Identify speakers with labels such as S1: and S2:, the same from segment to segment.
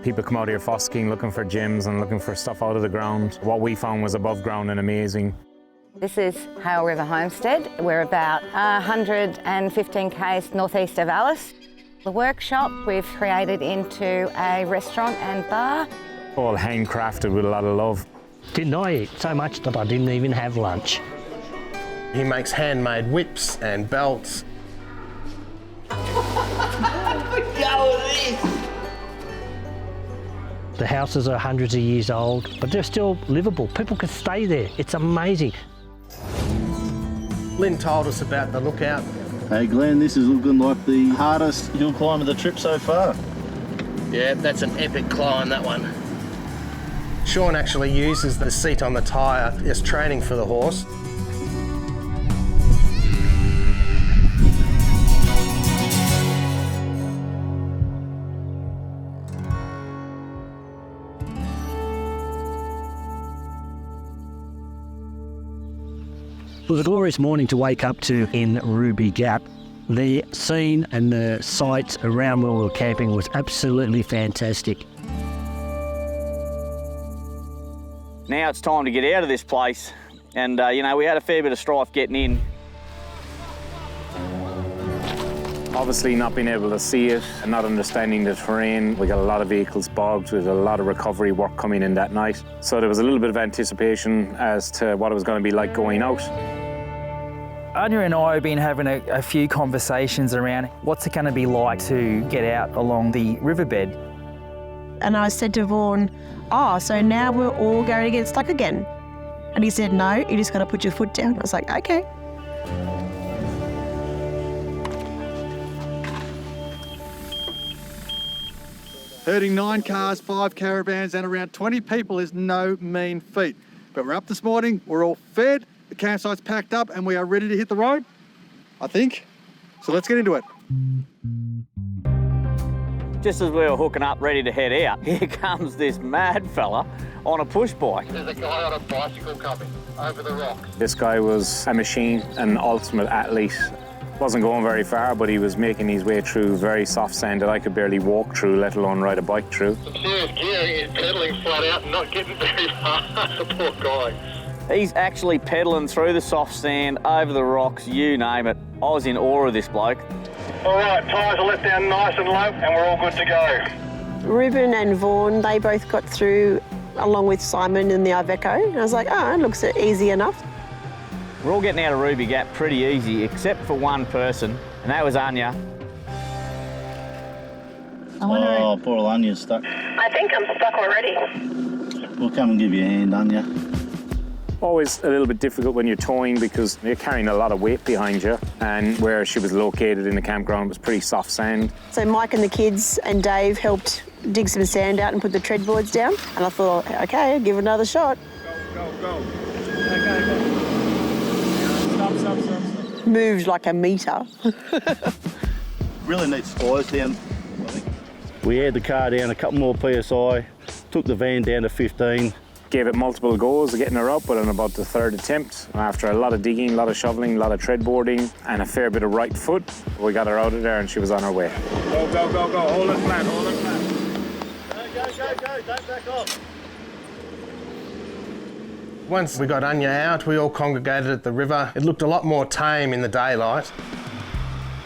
S1: People come out here fosking, looking for gems and looking for stuff out of the ground. What we found was above ground and amazing.
S2: This is Hale River Homestead. We're about 115 k's northeast of Alice. The workshop we've created into a restaurant and bar.
S1: All handcrafted with a lot of love.
S3: Didn't I eat so much that I didn't even have lunch.
S4: He makes handmade whips and belts.
S3: The houses are hundreds of years old, but they're still livable. People can stay there. It's amazing.
S4: Lynn told us about the lookout.
S5: Hey Glenn, this is looking like the hardest hill climb of the trip so far.
S4: Yeah, that's an epic climb, that one. Sean actually uses the seat on the tyre as training for the horse.
S3: It was a glorious morning to wake up to in Ruby Gap. The scene and the sights around where we were camping was absolutely fantastic.
S6: Now it's time to get out of this place, and you know, we had a fair bit of strife getting in.
S1: Obviously not being able to see it and not understanding the terrain. We got a lot of vehicles bogged with a lot of recovery work coming in that night. So there was a little bit of anticipation as to what it was going to be like going out.
S7: Anya and I have been having a few conversations around what's it going to be like to get out along the riverbed.
S8: And I said to Vaughan, oh, so now we're all going to get stuck again? And he said, no, you just got to put your foot down. I was like, okay.
S9: Herding 9 cars, 5 caravans and around 20 people is no mean feat. But we're up this morning, we're all fed, the campsite's packed up and we are ready to hit the road, I think. So let's get into it.
S6: Just as we were hooking up, ready to head out, here comes this mad fella on a push bike.
S4: There's a guy on a bicycle coming over the rocks.
S1: This guy was a machine, an ultimate athlete. Wasn't going very far, but he was making his way through very soft sand that I could barely walk through, let alone ride a bike through.
S4: Some serious gear, he's pedalling flat out and not getting very far, the poor guy.
S6: He's actually pedalling through the soft sand, over the rocks, you name it. I was in awe of this bloke.
S4: All right, tyres are let down nice and low and we're all good to go.
S8: Ruben and Vaughan, they both got through along with Simon and the Iveco. And I was like, oh, it looks easy enough.
S6: We're all getting out of Ruby Gap pretty easy, except for one person, and that was Anya.
S5: Oh, poor old Anya's stuck.
S8: I think I'm stuck already.
S5: We'll come and give you a hand, Anya.
S1: Always a little bit difficult when you're towing because you're carrying a lot of weight behind you, and where she was located in the campground was pretty soft sand.
S8: So Mike and the kids and Dave helped dig some sand out and put the tread boards down. And I thought, okay, give it another shot.
S4: Go, go, go. Stop.
S8: Moved like a metre.
S5: Really neat tyres down.
S3: We had the car down a couple more PSI, took the van down to 15.
S1: Gave it multiple goes of getting her up, but on about the third attempt, after a lot of digging, a lot of shoveling, a lot of tread boarding, and a fair bit of right foot, we got her out of there and she was on her way.
S4: Go, go, go, go. Hold it flat, hold it flat. Go. Don't back off. Once we got Anya out, we all congregated at the river. It looked a lot more tame in the daylight.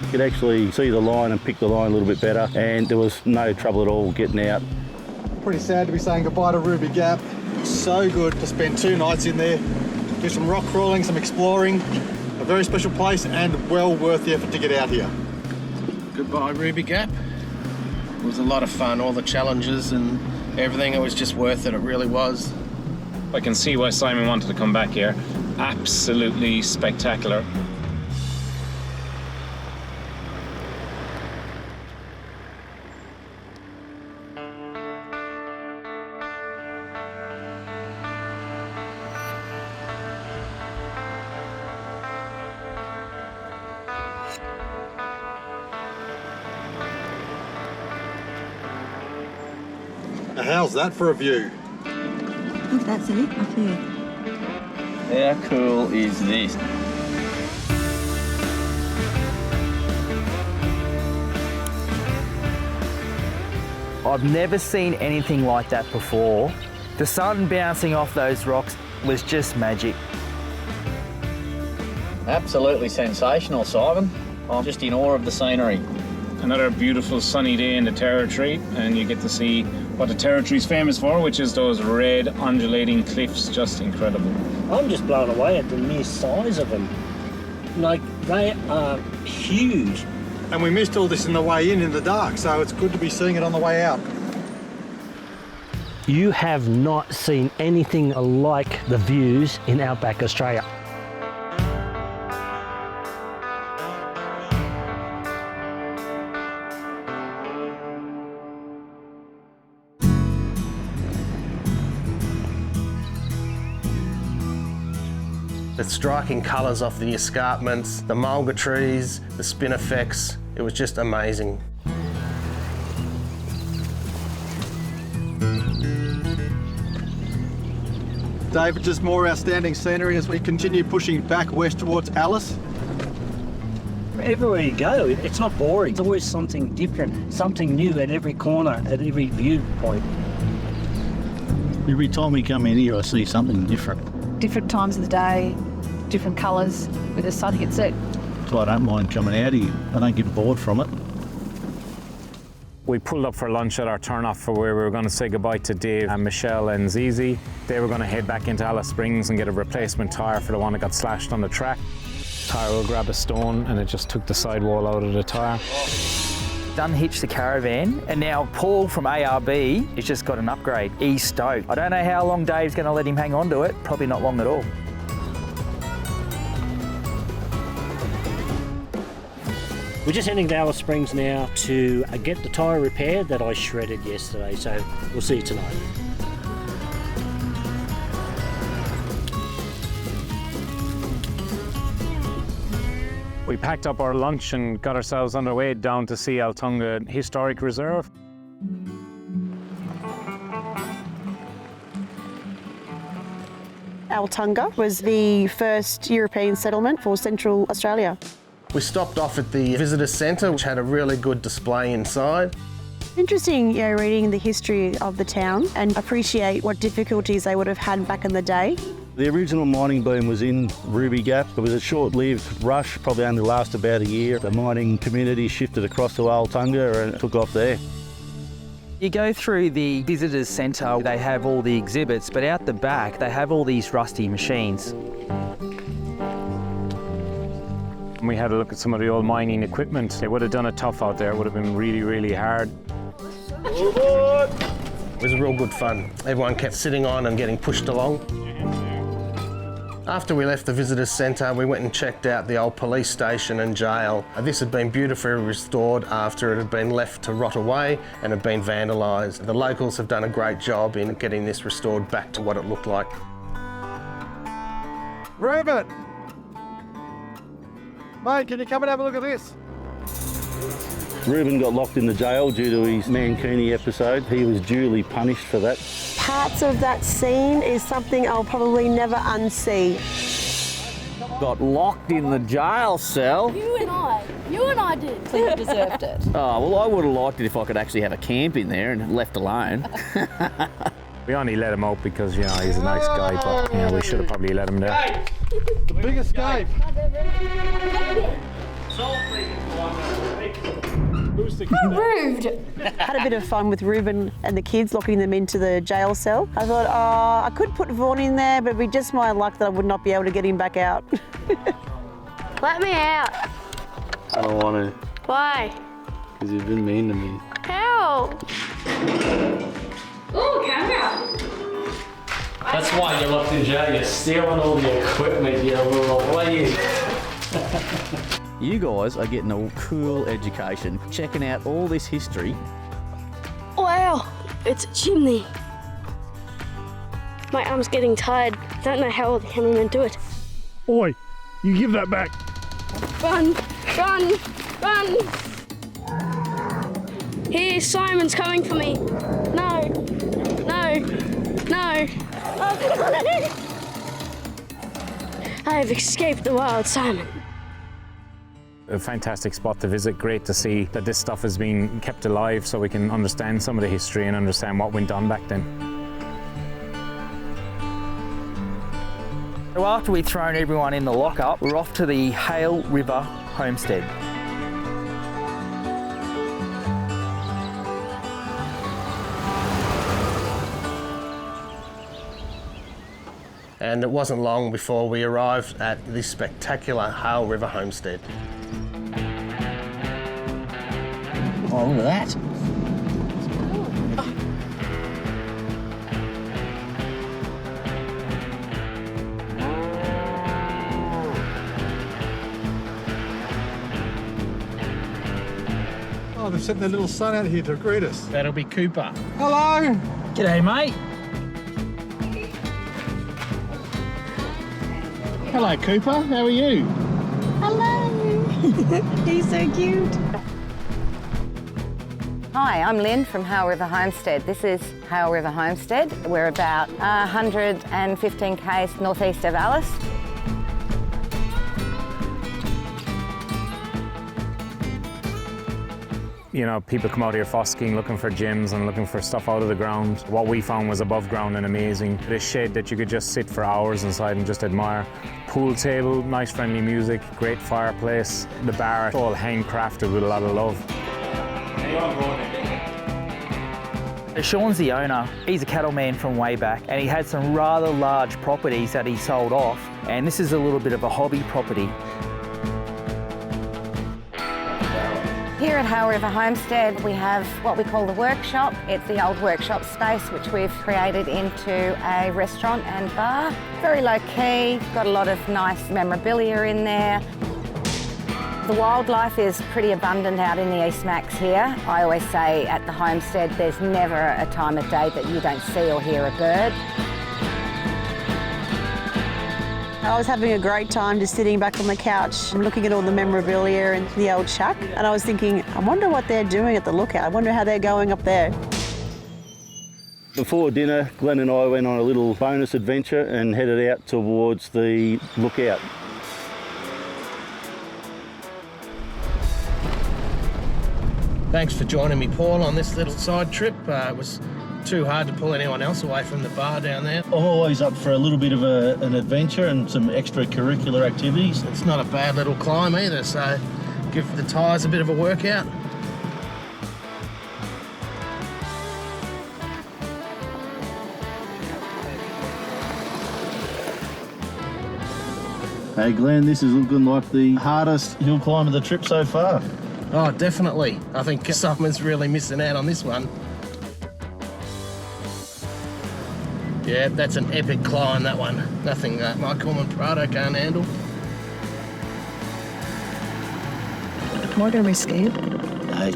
S3: You could actually see the line and pick the line a little bit better, and there was no trouble at all getting out.
S9: Pretty sad to be saying goodbye to Ruby Gap. So good to spend 2 nights in there, do some rock crawling, some exploring. A very special place and well worth the effort to get out here.
S4: Goodbye, Ruby Gap. It was a lot of fun, all the challenges and everything. It was just worth it, it really was.
S1: I can see why Simon wanted to come back here. Absolutely spectacular.
S9: Now how's that for a view?
S8: Oh, that's it, up here.
S6: How cool is this?
S7: I've never seen anything like that before. The sun bouncing off those rocks was just magic.
S6: Absolutely sensational, Simon. I'm just in awe of the scenery.
S1: Another beautiful sunny day in the territory, and you get to see what the territory is famous for, which is those red undulating cliffs. Just incredible.
S3: I'm just blown away at the mere size of them. Like, they are huge.
S9: And we missed all this in the way in the dark, so it's good to be seeing it on the way out.
S3: You have not seen anything like the views in Outback Australia.
S4: The striking colours off the escarpments, the mulga trees, the spinifex, it was just amazing.
S9: David, just more outstanding scenery as we continue pushing back west towards Alice.
S3: Everywhere you go, it's not boring. It's always something different, something new at every corner, at every viewpoint.
S5: Every time we come in here, I see something different.
S10: Different times of the day, different colours where the sun hits it.
S5: So I don't mind coming out here. I don't get bored from it.
S1: We pulled up for lunch at our turnoff for where we were going to say goodbye to Dave and Michelle and Zizi. They were going to head back into Alice Springs and get a replacement tyre for the one that got slashed on the track. Tyre will grab a stone and it just took the sidewall out of the tyre.
S7: Unhitched the caravan, and now Paul from ARB has just got an upgrade. He's stoked. I don't know how long Dave's going to let him hang on to it. Probably not long at all.
S3: We're just heading to Alice Springs now to get the tyre repaired that I shredded yesterday, so we'll see you tonight.
S1: We packed up our lunch and got ourselves underway down to see Arltunga Historic Reserve.
S8: Arltunga was the first European settlement for Central Australia.
S4: We stopped off at the visitor centre, which had a really good display inside.
S8: Interesting, reading the history of the town and appreciate what difficulties they would have had back in the day.
S5: The original mining boom was in Ruby Gap. It was a short-lived rush, probably only lasted about a year. The mining community shifted across to Arltunga and took off there.
S7: You go through the visitors centre, they have all the exhibits, but out the back they have all these rusty machines.
S1: We had a look at some of the old mining equipment. They would have done it tough out there. It would have been really, really hard.
S4: It was real good fun. Everyone kept sitting on and getting pushed along. After we left the visitors centre, we went and checked out the old police station and jail. This had been beautifully restored after it had been left to rot away and had been vandalised. The locals have done a great job in getting this restored back to what it looked like.
S9: Reuben! Mate, can you come and have a look at this?
S5: Reuben got locked in the jail due to his Mancuni episode. He was duly punished for that.
S8: Parts of that scene is something I'll probably never unsee.
S6: Got locked in the jail cell.
S10: You and I did. So you deserved it.
S6: Oh, well, I would have liked it if I could actually have a camp in there and left alone.
S1: We only let him out because, he's a nice guy, but we should have probably let him there.
S9: The big escape.
S10: Rude.
S8: Had a bit of fun with Reuben and the kids, locking them into the jail cell. I thought, I could put Vaughan in there, but it'd be just my luck that I would not be able to get him back out.
S10: Let me out.
S11: I don't want to.
S10: Why?
S11: Because you've been mean to me.
S10: Help. Oh, camera.
S11: That's why you're locked in jail. You're stealing all the equipment, you little lady.
S6: You guys are getting a cool education, checking out all this history.
S10: Wow, it's a chimney. My arm's getting tired. Don't know how the cameramen do it.
S3: Oi, you give that back.
S10: Run, run, run. Here, Simon's coming for me. No, no, no. I have escaped the wild Simon.
S1: A fantastic spot to visit. Great to see that this stuff has been kept alive so we can understand some of the history and understand what went on back then.
S7: So after we'd thrown everyone in the lockup, we're off to the Hale River Homestead.
S4: And it wasn't long before we arrived at this spectacular Hale River Homestead.
S3: Oh, look at that.
S9: Oh, they've sent their little son out here to greet us.
S4: That'll be Cooper.
S9: Hello.
S7: G'day, mate.
S4: Hello, Cooper. How are you?
S8: Hello. He's so cute.
S2: Hi, I'm Lynn from Hale River Homestead. This is Hale River Homestead. We're about 115 k's northeast of Alice.
S1: You know, people come out here fosking, looking for gems and looking for stuff out of the ground. What we found was above ground and amazing. This shed that you could just sit for hours inside and just admire. Pool table, nice friendly music, great fireplace. The bar, all handcrafted with a lot of love.
S7: Sean's the owner. He's a cattleman from way back, and he had some rather large properties that he sold off, and this is a little bit of a hobby property.
S2: Here at Hale River Homestead, we have what we call the workshop. It's the old workshop space which we've created into a restaurant and bar. Very low key, got a lot of nice memorabilia in there. The wildlife is pretty abundant out in the East Macs here. I always say at the homestead there's never a time of day that you don't see or hear a bird.
S8: I was having a great time just sitting back on the couch and looking at all the memorabilia and the old shack. And I was thinking, I wonder what they're doing at the lookout. I wonder how they're going up there.
S5: Before dinner, Glenn and I went on a little bonus adventure and headed out towards the lookout.
S4: Thanks for joining me, Paul, on this little side trip. It was too hard to pull anyone else away from the bar down there.
S5: I'm always up for a little bit of an adventure and some extracurricular activities.
S4: It's not a bad little climb either, so give the tyres a bit of a workout.
S5: Hey Glenn, this is looking like the hardest hill climb of the trip so far.
S4: Oh, definitely. I think someone's really missing out on this one. Yeah, that's an epic climb, that one. Nothing Michael and Prado can't handle.
S8: Am I going to be scared?
S5: Hey.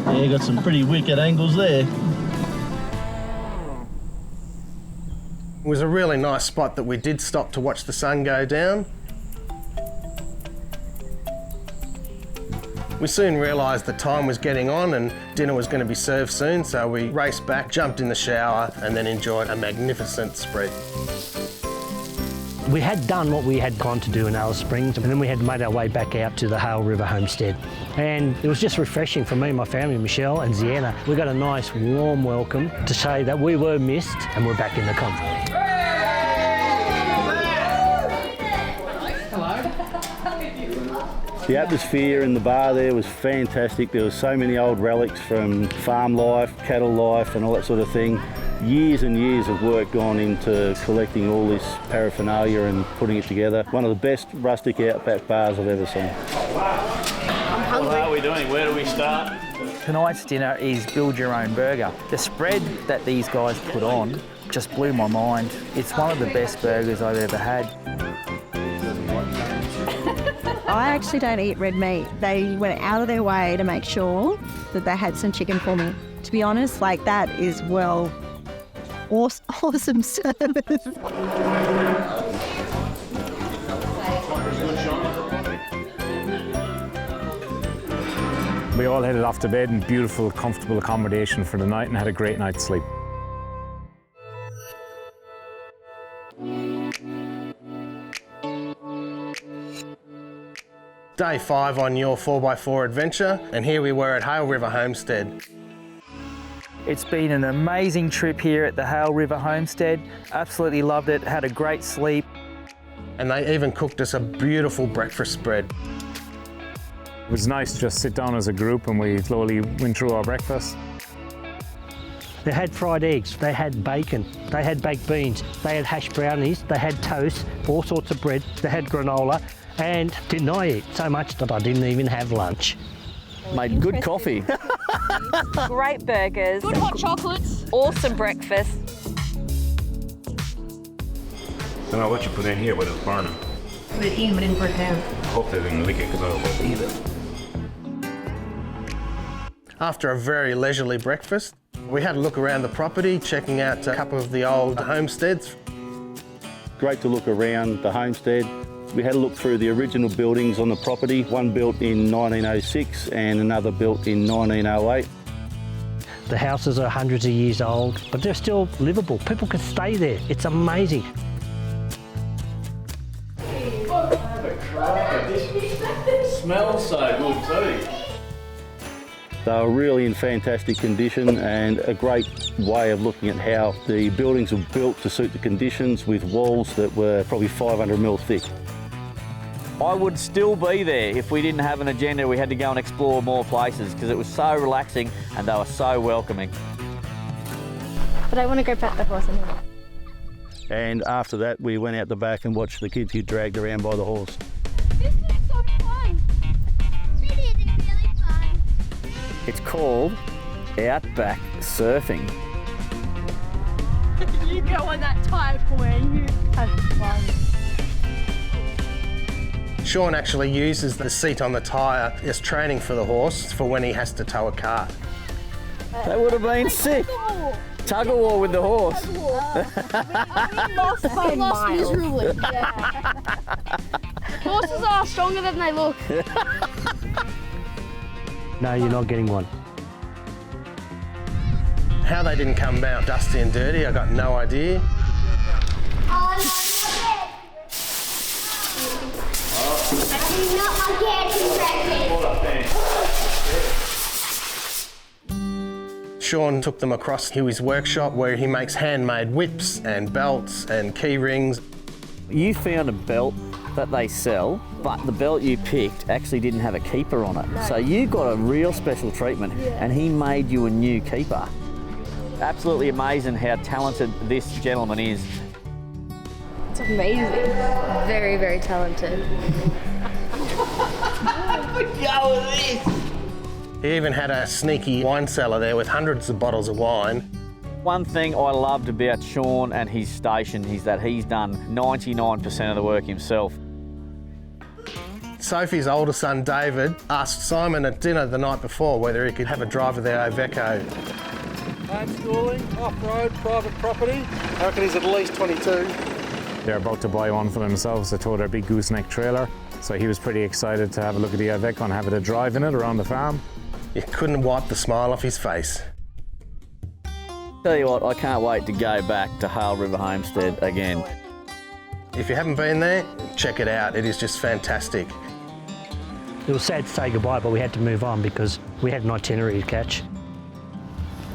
S5: Yeah, you got some pretty wicked angles there.
S4: It was a really nice spot that we did stop to watch the sun go down. We soon realised the time was getting on and dinner was going to be served soon, so we raced back, jumped in the shower and then enjoyed a magnificent spread.
S3: We had done what we had gone to do in Alice Springs, and then we had made our way back out to the Hale River Homestead. And it was just refreshing for me and my family, Michelle and Ziana. We got a nice warm welcome to say that we were missed and we're back in the convoy.
S5: The atmosphere in the bar there was fantastic. There was so many old relics from farm life, cattle life and all that sort of thing. Years and years of work gone into collecting all this paraphernalia and putting it together. One of the best rustic outback bars I've ever seen.
S11: What are we doing? Where do we start?
S7: Tonight's dinner is build your own burger. The spread that these guys put on just blew my mind. It's one of the best burgers I've ever had.
S12: I actually don't eat red meat. They went out of their way to make sure that they had some chicken for me. To be honest, like that is, well, awesome service.
S1: We we all headed off to bed in beautiful, comfortable accommodation for the night and had a great night's sleep.
S4: Day 5 on your 4x4 adventure, and here we were at Hale River Homestead.
S7: It's been an amazing trip here at the Hale River Homestead. Absolutely loved it, had a great sleep.
S4: And they even cooked us a beautiful breakfast spread.
S1: It was nice to just sit down as a group and we slowly went through our breakfast.
S3: They had fried eggs, they had bacon, they had baked beans, they had hash brownies, they had toast, all sorts of bread, they had granola, and didn't I eat so much that I didn't even have lunch.
S6: Made good coffee.
S13: Great burgers.
S10: Good hot chocolates.
S13: Awesome breakfast.
S14: Don't know what you put in here, but it's burning.
S12: Put it in, but didn't put it down.
S14: I hope they didn't lick it because I don't want to eat it.
S4: After a very leisurely breakfast, we had a look around the property, checking out a couple of the old homesteads.
S5: Great to look around the homestead. We had a look through the original buildings on the property, one built in 1906 and another built in 1908.
S3: The houses are hundreds of years old, but they're still livable. People can stay there. It's amazing.
S11: This smells so good too.
S5: They were really in fantastic condition and a great way of looking at how the buildings were built to suit the conditions with walls that were probably 500 mil thick.
S6: I would still be there if we didn't have an agenda. We had to go and explore more places because it was so relaxing and they were so welcoming.
S10: But I want to go pet the horse anyway.
S5: And after that, we went out the back and watched the kids get dragged around by the horse.
S10: This is so fun. It is really fun.
S6: It's called Outback Surfing.
S10: You go on that tide boy, you have fun.
S4: Sean actually uses the seat on the tyre as training for the horse for when he has to tow a cart.
S6: That would have been sick. Tug of war with the horse.
S10: We lost miserably. Yeah. Horses are stronger than they look.
S3: No, you're not getting one.
S4: How they didn't come out dusty and dirty, I got no idea. Sean took them across to his workshop where he makes handmade whips and belts and key rings.
S6: You found a belt that they sell, but the belt you picked actually didn't have a keeper on it. So you got a real special treatment and he made you a new keeper. Absolutely amazing how talented this gentleman is.
S10: It's amazing. Very, very talented.
S6: Go with this!
S4: He even had a sneaky wine cellar there with hundreds of bottles of wine.
S6: One thing I loved about Sean and his station is that he's done 99% of the work himself.
S4: Sophie's older son, David, asked Simon at dinner the night before whether he could have a drive of their Iveco.
S9: Homeschooling, off-road, private property. I reckon he's at least 22.
S1: They're about to buy one for themselves. They towed their big gooseneck trailer. So he was pretty excited to have a look at the Iveco and have it a drive in it around the farm.
S4: You couldn't wipe the smile off his face.
S6: Tell you what, I can't wait to go back to Hale River Homestead again.
S4: If you haven't been there, check it out. It is just fantastic.
S3: It was sad to say goodbye, but we had to move on because we had an itinerary to catch.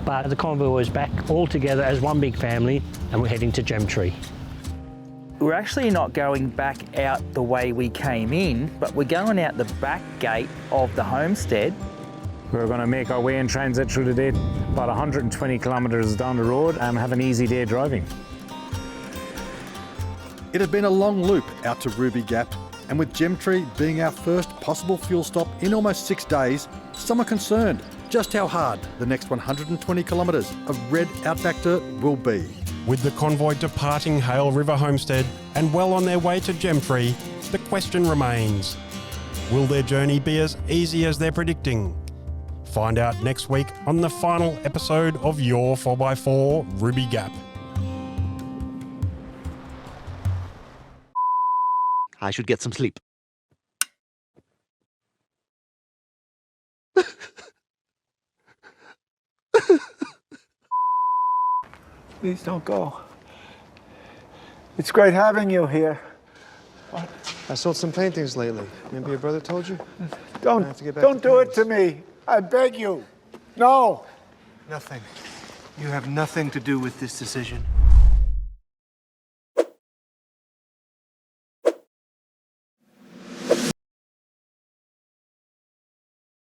S3: But the convoy was back all together as one big family and we're heading to Gemtree.
S7: We're actually not going back out the way we came in, but we're going out the back gate of the homestead.
S1: We're going to make our way in transit through the day, about 120 kilometres down the road and have an easy day driving.
S9: It had been a long loop out to Ruby Gap, and with Gemtree being our first possible fuel stop in almost 6 days, some are concerned just how hard the next 120 kilometres of red outback dirt will be.
S15: With the convoy departing Hale River Homestead and well on their way to Gemtree, the question remains, will their journey be as easy as they're predicting? Find out next week on the final episode of Your 4x4 Ruby Gap.
S16: I should get some sleep. Please don't go. It's great having you here.
S17: What? I sold some paintings lately. Maybe your brother told you?
S16: Don't do it to me. I beg you. No.
S17: Nothing. You have nothing to do with this decision.